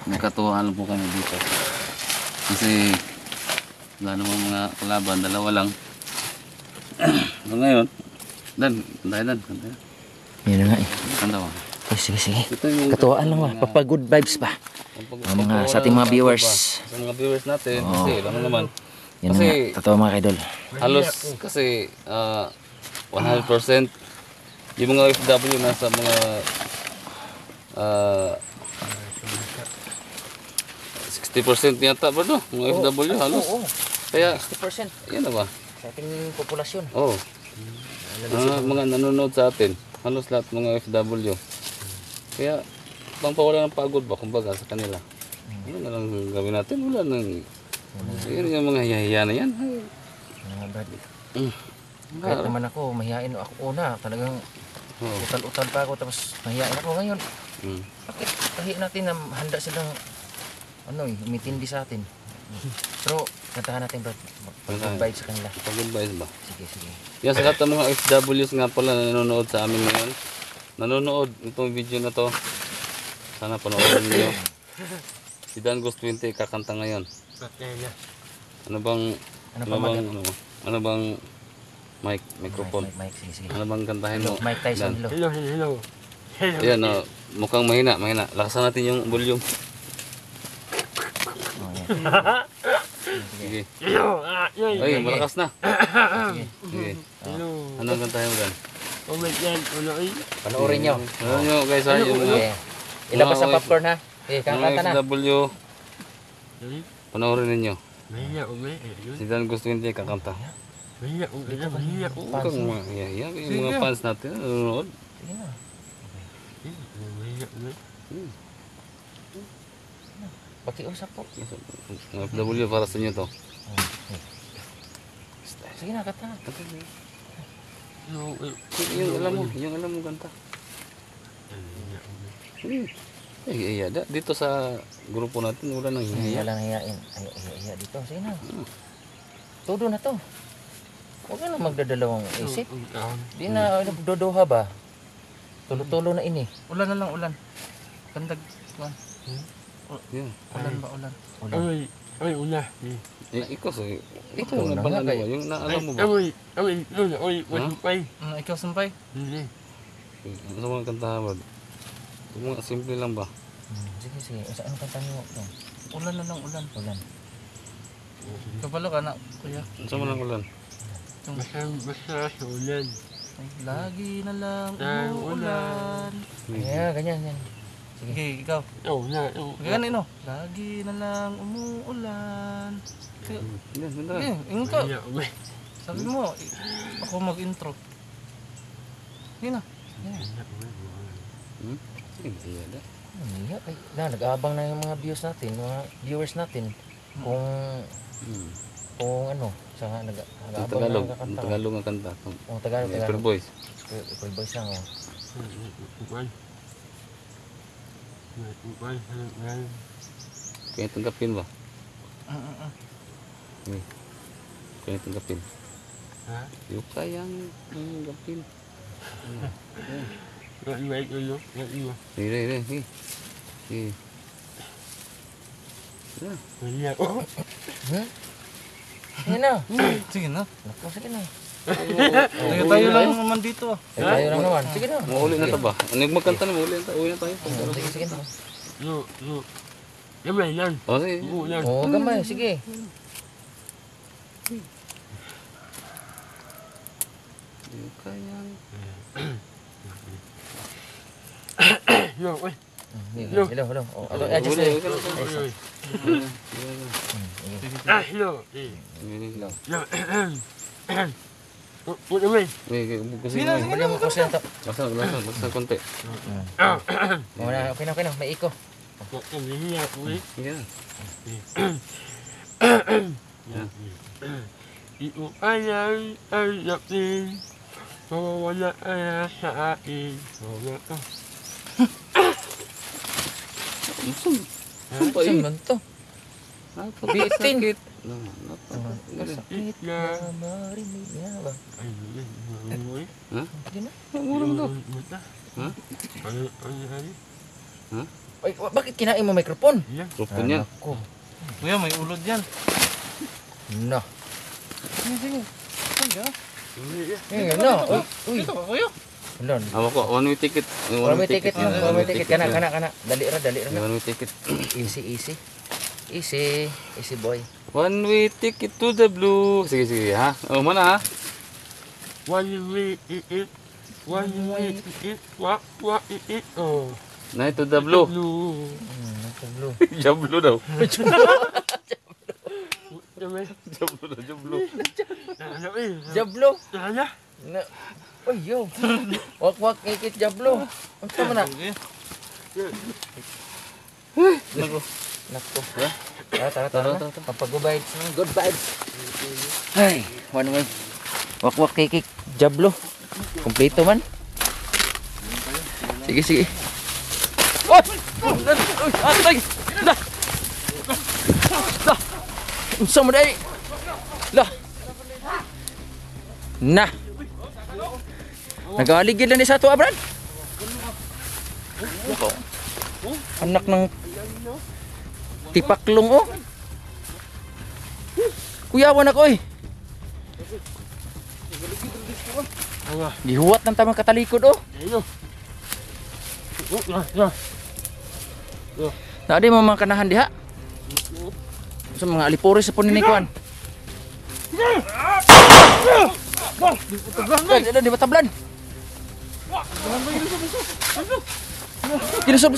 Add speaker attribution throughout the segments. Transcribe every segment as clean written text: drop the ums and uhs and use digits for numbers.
Speaker 1: Nagkatuwaan lang po kami dito kasi wala namang mga kalaban, dalawa lang. Ngayon Dan, kantahin.
Speaker 2: Yun na nga eh.
Speaker 1: Kanta mo.
Speaker 2: Sige. Katuwaan lang ba? Papa-good vibes ba? Mga, sa ating mga viewers.
Speaker 1: Sa mga viewers natin, kasi alam mo naman.
Speaker 2: Yan na nga, totoo mga kaidol.
Speaker 1: Halos kasi 100% yung mga OFW nasa mga 60% yata ba no? Mga OFW halos. Kaya
Speaker 2: 60%.
Speaker 1: Yan na ba?
Speaker 2: Sa ating populasyon.
Speaker 1: Oo. Mga nanonood sa atin, halos lahat mga OFW. Kaya pampawala ng pagod ba kumbaga sa kanila. Ano na lang gawin natin? Wala nang yun yung mga hiya-hiya na yan.
Speaker 2: Kahit naman ako, mahihain ako una. Talagang utal-utal pa ako tapos mahihain ako ngayon. Bakit kahit natin na handa silang umitindi sa atin. Pero kantahan natin bro. Pag-goodbye sa kanila.
Speaker 1: Pag-goodbye ba?
Speaker 2: Sige.
Speaker 1: Yan sa lahat ng mga OFWs nga pala na nanonood sa amin ngayon. Nanonood itong video na to. Sana panoorin niyo. Si Dan Ghost 20 kakanta ngayon. Ano bang microphone?
Speaker 2: Mic, sige.
Speaker 1: Ano bang kantahin mo?
Speaker 2: Mike Tyson,
Speaker 3: Hello.
Speaker 1: Ayan, mukhang mahina. Lakasan natin yung volume. Sige. Ay, malakas na. Sige. Anong kantahin mo Dan?
Speaker 2: Panoorin nyo.
Speaker 1: Panoorin nyo guys ha.
Speaker 2: Ilabas ang popcorn ha. Kakanta na.
Speaker 1: OFW. Panoorin ninyo. Si Dan Ghost 20 kakanta. Huwag kang mahihiya. Yung mga fans natin nanonood.
Speaker 2: Sige na. Pakiusap po.
Speaker 1: OFW para sa inyo to.
Speaker 2: Sige na, kanta.
Speaker 1: Yung alam mo kanta. Iya, dito sa grupo natin wala nang hiya.
Speaker 2: Wala nang hiyain. Hiya dito. Sige na. Todo na to. Huwag na magdadalawang isip. Di na dodoha ba? Tulo-tulo na ini.
Speaker 3: Ulan na lang, ulan. Kandag.
Speaker 1: Ulan
Speaker 3: ba, ulan?
Speaker 2: Ulan.
Speaker 3: Una.
Speaker 1: Ikaw na ba yung naalam mo ba?
Speaker 3: Ikaw sampay?
Speaker 1: Ano mga kantahan ba? Mga simple lang ba?
Speaker 2: Sige. Saan kanta niyo?
Speaker 3: Ulan na lang, ulan. Kapalo ka na, kuya.
Speaker 1: Saan mo lang ulan?
Speaker 3: Basta sa ulan. Lagi na lang umuulan.
Speaker 2: Yeah, ganyan.
Speaker 3: Sige, ikaw. Ganyan lagi na lang umuulan. Ikaw. Sabi mo, ako mag-intro. Yun na.
Speaker 2: Nag-aabang na yung mga viewers natin kung nag-aabang na
Speaker 1: Tagalog ang kanta.
Speaker 2: Tagalog.
Speaker 1: April Boys.
Speaker 2: April Boys lang
Speaker 1: Kaya tanggapin ba? Kaya tanggapin. Yung kayang tanggapin.
Speaker 2: Sige na.
Speaker 3: Sige na. Tayo lang naman dito.
Speaker 2: Tayo lang naman. Sige na.
Speaker 1: Mauli na ito ba? Magkanta na, mauli na tayo.
Speaker 2: Sige na.
Speaker 3: Gamay lang.
Speaker 1: Sige.
Speaker 2: Gamay. Sige.
Speaker 1: Yung kayang...
Speaker 2: Hello.
Speaker 1: Kasi
Speaker 2: Bali mo ko siya to.
Speaker 1: Laksan konti.
Speaker 2: Muna, okay na, may iko.
Speaker 1: Yeah.
Speaker 4: Ito ay natin. Mawawala ay sa akin. Mawawala ka.
Speaker 2: Saan man to? Bitin.
Speaker 1: Sakit.
Speaker 2: Sakit na marinig niya ba?
Speaker 1: Ha?
Speaker 2: Hindi na.
Speaker 1: Murang daw. Ha? Ha?
Speaker 2: Ay, bakit kinain mo microphone?
Speaker 1: Rupon yan.
Speaker 2: Ako.
Speaker 3: Kuya, may ulod yan.
Speaker 2: No.
Speaker 3: Sige.
Speaker 2: Ngayon, no. Uy.
Speaker 3: Ito, kuya.
Speaker 2: Lon.
Speaker 1: Hawak ko, one way ticket.
Speaker 2: One way ticket mo, one way ticket. Kana. Dali ra.
Speaker 1: One way ticket.
Speaker 2: Easy boy.
Speaker 1: One way ticket to the blue. Sige, ha? Oh, mana ha?
Speaker 4: One way it. Wak, it. Oh.
Speaker 1: Na to the blue.
Speaker 4: Blue.
Speaker 2: Blue.
Speaker 1: Jablo daw.
Speaker 4: Jablo.
Speaker 1: Jablo.
Speaker 2: Jablo.
Speaker 4: Nana.
Speaker 2: Na. Uy, yo. Wak ikit jablo. Ang tama na. Nako. Tara. Kapag good vibes. Ay, one way. Wak ikit jablo. Kompleto man. Sige. Oh! Atay! Unsa mo dai? Nah. Nagaligid lang ni sa ato, Brad. Anak ng tipaklong oh. Kuyawan ako eh. Gihuwat ng tamang katalikod oh. Tadi mo mga kanahan diha. Sa mga alipores sa punin ni Kuan. Ada di batablan. Gilusub.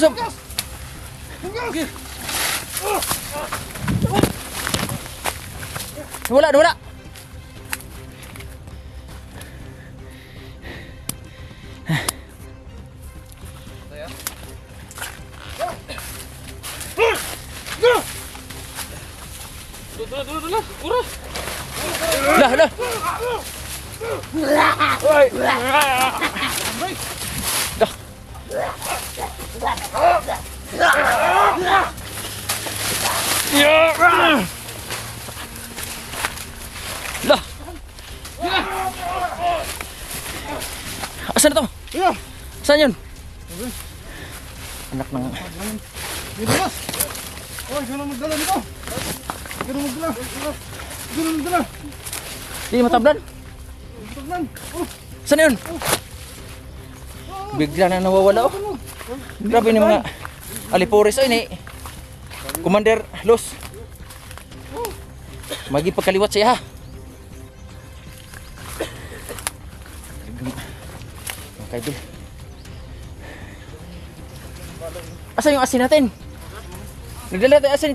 Speaker 2: Wala. Lah. Oi. Lah. Asan na to? Saan yun? Anak ng...
Speaker 3: Bilas. Oy, ganun magdala nito. Ganun magdala.
Speaker 2: Di matablan?
Speaker 3: Tablan. Oh,
Speaker 2: Saan yun? Bigla na nawawala oh. Grabe ni mga alipores oh ini. Commander Los. Magi pagkaliwat siya ha. Okay, Bill. Asan yung asin natin? Nagdala tayo asin.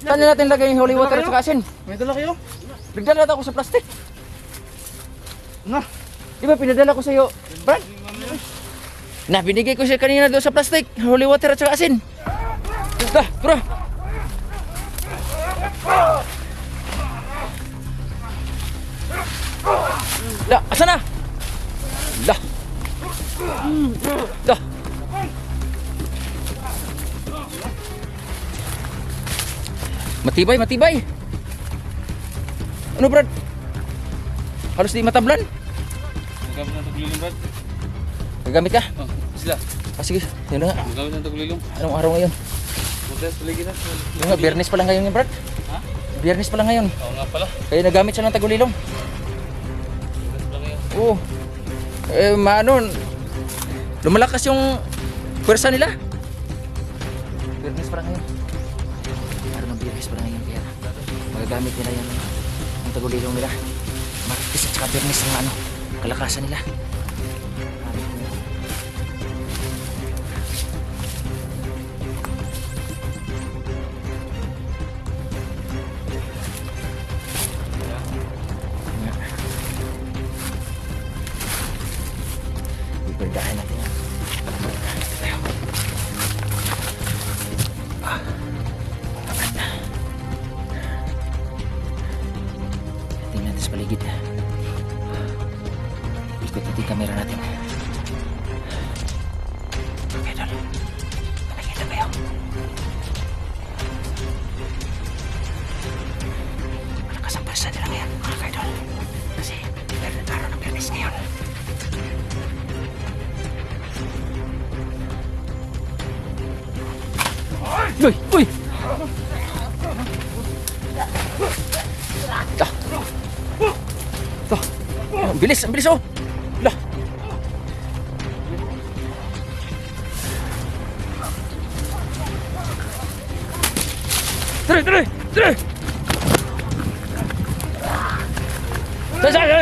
Speaker 2: Saan natin lagay yung holy water at saka asin?
Speaker 3: may dala kayo?
Speaker 2: Nagdala ako sa plastic.
Speaker 3: Na.
Speaker 2: Di ba pinadala ko sa iyo, Brad? Na, binigay ko siya kanina doon sa plastic. Holy water at saka asin. Dah, bro. Dah, asan na? Dah. Dah. Matibay. Ano, Brad? Halos di matablan.
Speaker 1: Magamit ng taglilong, Brad.
Speaker 2: Gagamit ka?
Speaker 1: Oh, sila.
Speaker 2: Ah, sige. Yun na nga.
Speaker 1: Magamit ng taglilong.
Speaker 2: Anong araw ngayon?
Speaker 1: Bukas, paligid na.
Speaker 2: Yung nga, biyernes pa lang ngayon, Brad.
Speaker 1: Ha?
Speaker 2: Biyernes pa lang ngayon.
Speaker 1: Oo nga pala.
Speaker 2: Kaya nagamit siya ng tagulilong.
Speaker 1: Bukas pa ngayon.
Speaker 2: Oo. Lumalakas yung pwersa nila. Biyernes pa lang ngayon. Araw ng biyernes pa lang ngayon. Kaya magagamit nila yung tagulilong nila. Martes at saka biyernes ang kalakasan nila. Berdahan natin yan. Tingnan natin sa paligid. Ikot natin kamera natin. Okay, Dol. Nakikita kayo. Malakas ang pwersa nila ngayon, mga kaidol. Kasi meron araw ng Biyernes ngayon. Uy! Uy! Ang bilis! Ang bilis oh! Lah! Tara! Tara! Tara! Tara!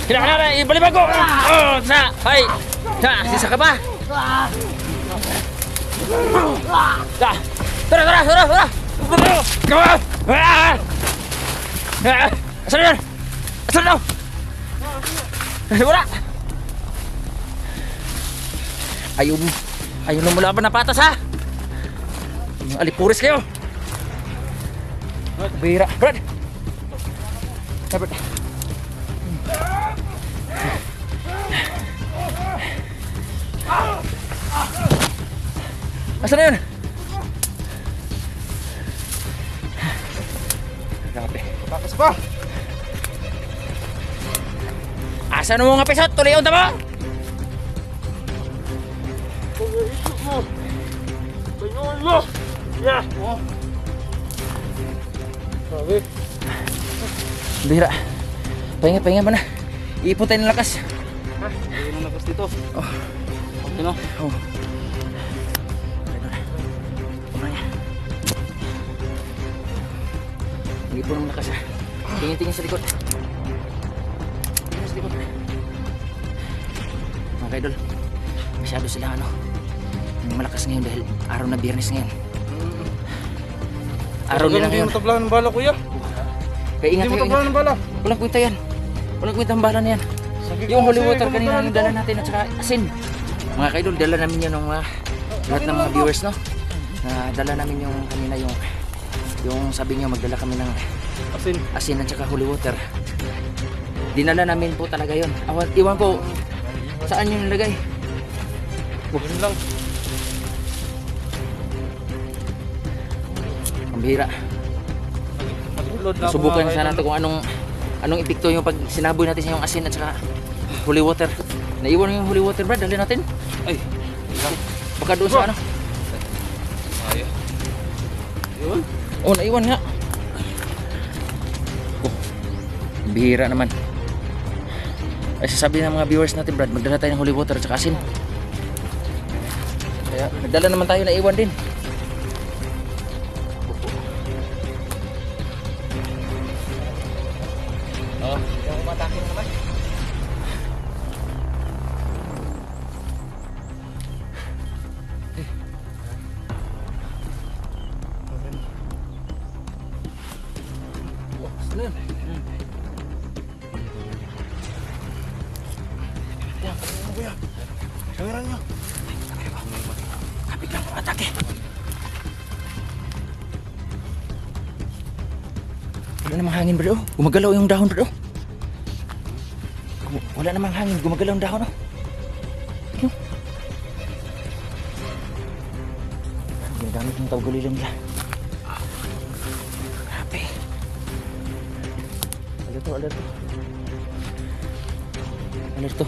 Speaker 2: Kailangan na ibalik ako! Sa! Hay! Sisa ka ba? Tara! Tara! Tara! Tara! Asan yan? Asan daw? Wala! Ayaw na mula pa na patas ha! Alipuris kayo! Bira! Brad! Brad! Asan na yun? Grabe.
Speaker 3: Takas pa!
Speaker 2: Asan mo mga pesot? Tuloy yung tama!
Speaker 4: Pag-iisip mo. Pagnoon mo. Yeah.
Speaker 3: Sabi.
Speaker 2: Bira. Pahinga mo na. Iipon tayo ng lakas.
Speaker 3: Ha? Hindi nang lakas dito.
Speaker 2: Oh.
Speaker 3: Okay no?
Speaker 2: Oh. Iipon ng lakas ha. Tingin-tingin sa likod. Tingin sa likod. Mga kaidol, masyado sila malakas ngayon dahil araw na Biyernes ngayon. Araw nila ngayon.
Speaker 3: Hindi matablaan ng bala kuya.
Speaker 2: Kaya ingat
Speaker 3: Hindi
Speaker 2: kayo,
Speaker 3: matablaan
Speaker 2: ingat.
Speaker 3: ng bala.
Speaker 2: Walang kwenta yan. Walang kwenta ang bala na yan.
Speaker 3: Sabi ko
Speaker 2: Yung holy
Speaker 3: kasi,
Speaker 2: water kanina
Speaker 3: pumunta
Speaker 2: yung dala
Speaker 3: nito.
Speaker 2: natin at saka asin. Mga kaidol, dala namin yun ng lahat ng mga viewers, no? Dala namin yung kanina yung sabi niyo magdala kami ng
Speaker 3: Asin.
Speaker 2: asin at saka holy water. Dinala namin po talaga yun. Iwan ko saan yung nilagay.
Speaker 3: Yun lang.
Speaker 2: Ang bihira.
Speaker 3: Mag-upload na ako,
Speaker 2: Subukan
Speaker 3: mga
Speaker 2: sana
Speaker 3: idol.
Speaker 2: natin kung anong epekto yung pag sinaboy natin sa yung asin at saka holy water. Naiwan yung holy water, Brad. Dali natin.
Speaker 3: Ay.
Speaker 2: Baka doon sa ano.
Speaker 3: Ayaw. Yun.
Speaker 2: Oh, naiwan nga. Oh, bihira naman. Ay, sasabi ng mga viewers natin, Brad, magdala tayo ng holy water at saka asin. Kaya, nagdala naman tayo, naiwan din.
Speaker 3: Oh.
Speaker 2: Yung umatake na naman. Ano yun?
Speaker 3: Kuya. Kamera nyo.
Speaker 2: Kapit lang atake. Wala namang hangin, bro. Gumagalaw yung dahon, bro. Wala namang hangin, gumagalaw yung dahon, oh. Ano? Ginagamit ng tawag-ulilan nila. Grabe. Alerto. Alerto.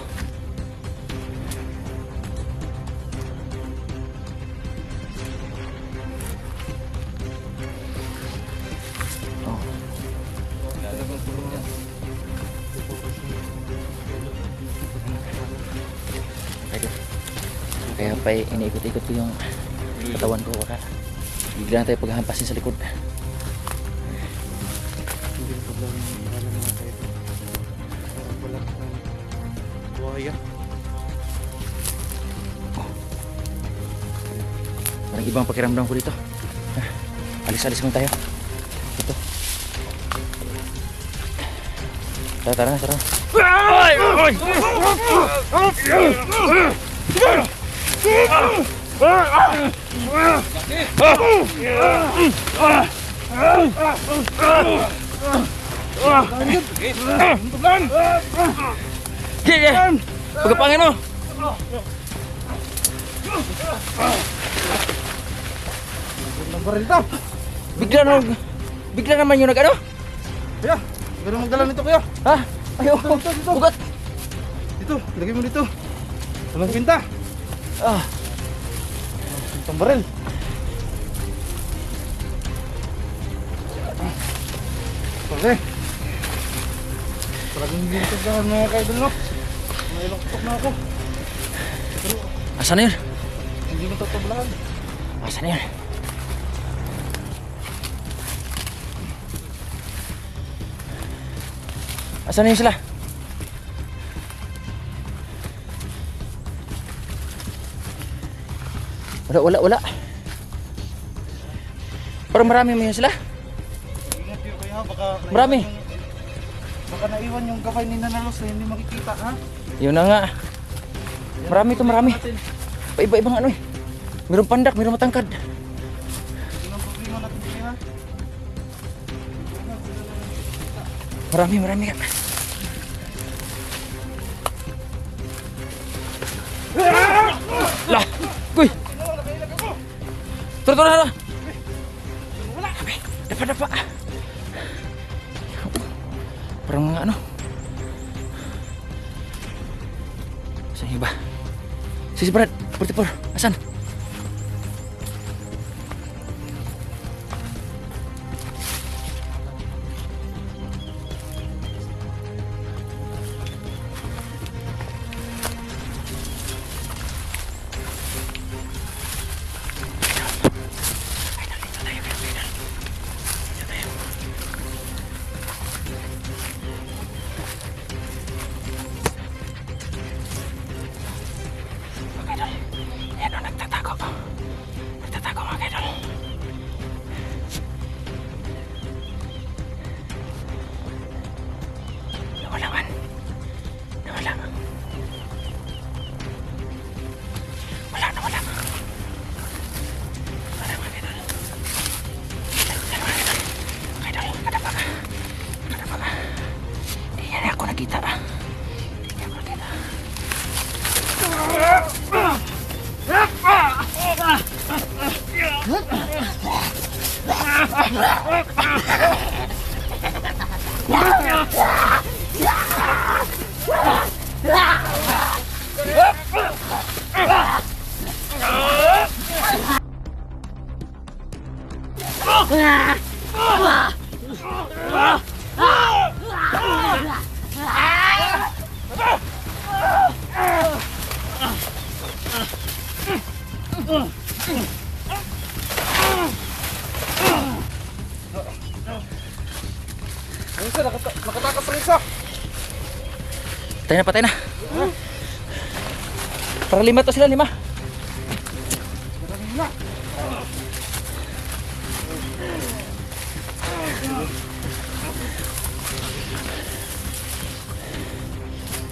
Speaker 2: Oh. Kaya pa iniikot-ikot ko yung katawan ko, baka bigla na tayo paghahampasin sa likod.
Speaker 3: Hindi matablaan ng bala mga tayo. Wala kang buhaya.
Speaker 2: Parang ibang pakiramdam ko dito. Alis-alis muna tayo. Ito. Tara na, tara na. Sige, pagkapangin mo.
Speaker 3: Ang baril to.
Speaker 2: Bigla naman yung nag-ano?
Speaker 3: Kuya, ganun magdala nito kuya.
Speaker 2: Ha? Ayaw,
Speaker 3: Dito.
Speaker 2: bugat.
Speaker 3: Dito, ilagay mo dito. Walang pinta.
Speaker 2: Ah,
Speaker 3: Itong baril. Okay. Talagang hindi ito dyan mga kaidol no. May ilang tutok na ako.
Speaker 2: asan na yun?
Speaker 3: Hindi mo tatablahan.
Speaker 2: Asan na yun? Asan na yun sila? Wala. Parang marami mo yun sila?
Speaker 3: Ingat yun kuya, baka
Speaker 2: Marami.
Speaker 3: Baka naiwan yung gabay ni Nanalos na hindi makikita ha.
Speaker 2: Yun na nga. Marami. Paiba-ibang ano eh. Mayroong pandak, mayroong matangkad.
Speaker 3: Yun ang problema natin kuya ha.
Speaker 2: Marami nga. Lah, kuy. Tara. Dapa. Parang mga ano. Saan yung iba? Si Brad, 44. Asan? Nagtatago mga kaidol. Nawala. Wala mga kaidol. Kaidol, kadapa ka. Hindi niya ako nakita.
Speaker 3: Ayun sir, nakatakas rin isa.
Speaker 2: Patay na. Para 5 to sila, 5.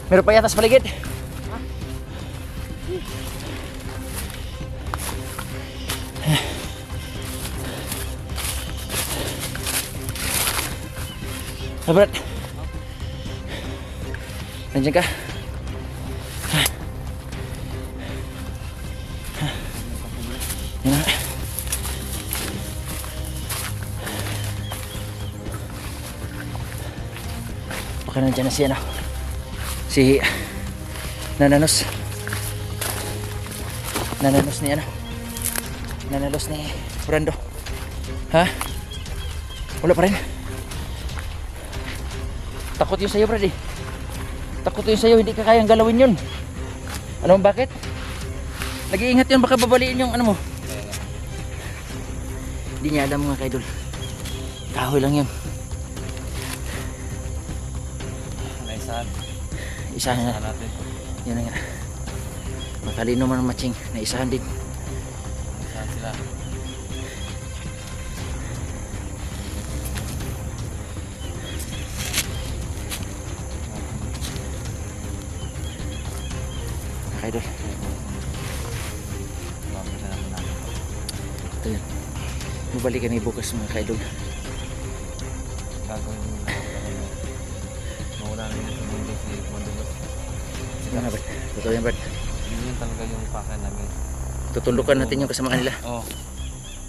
Speaker 2: Meron pa yata sa paligid. Brad, nandiyan ka? Yan na. Baka nandiyan na si ano, si Nananos ni ano, Nananos ni Brando. Ha? Wala pa rin. Takot yun sa'yo, Brad eh. Takot yun sa'yo, hindi ka kayang galawin yun. Ano, bakit? Nag-iingat yun, baka babaliin yung ano mo. Hindi niya alam mga kaidol. Kahoy lang yun. Isahan na natin. Yun na nga. Matalino man ang matching. Naisahan din. Isahan sila. ka-idol.
Speaker 1: Babalik na naman natin.
Speaker 2: Ito yun. Mabalik kami bukas mga ka-idol.
Speaker 1: Gagawin mo na mawala na yung mundo si Mandulos.
Speaker 2: Sige nga, Brad. Totoo yan, Brad.
Speaker 1: Yun talaga yung pakay namin.
Speaker 2: Tutulukan natin yung kasama kanila.
Speaker 1: Oo.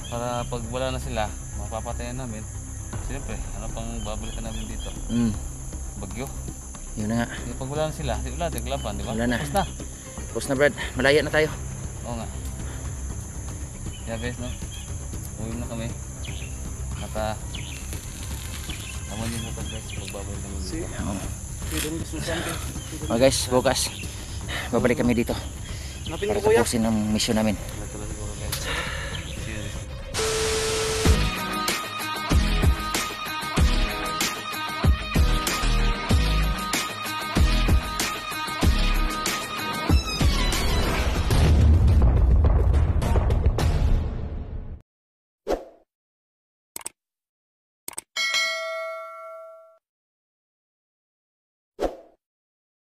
Speaker 1: Para pag wala na sila, mapapatayan namin. Siyempre, ano pang babalikan namin dito? Bagyo.
Speaker 2: Yun na nga.
Speaker 1: Pag wala na sila, wala tayong laban, di ba?
Speaker 2: Wala na.
Speaker 1: Tapos na.
Speaker 2: Tapos na, Brad. Malaya na tayo.
Speaker 1: Oo nga. Kaya guys, no? Uwi na kami. At naman yung motor guys, pagbabalik namin dito.
Speaker 2: Guys, bukas babalik kami dito
Speaker 3: Hanapin
Speaker 2: para
Speaker 3: ko kuya.
Speaker 2: tapusin ang mission namin.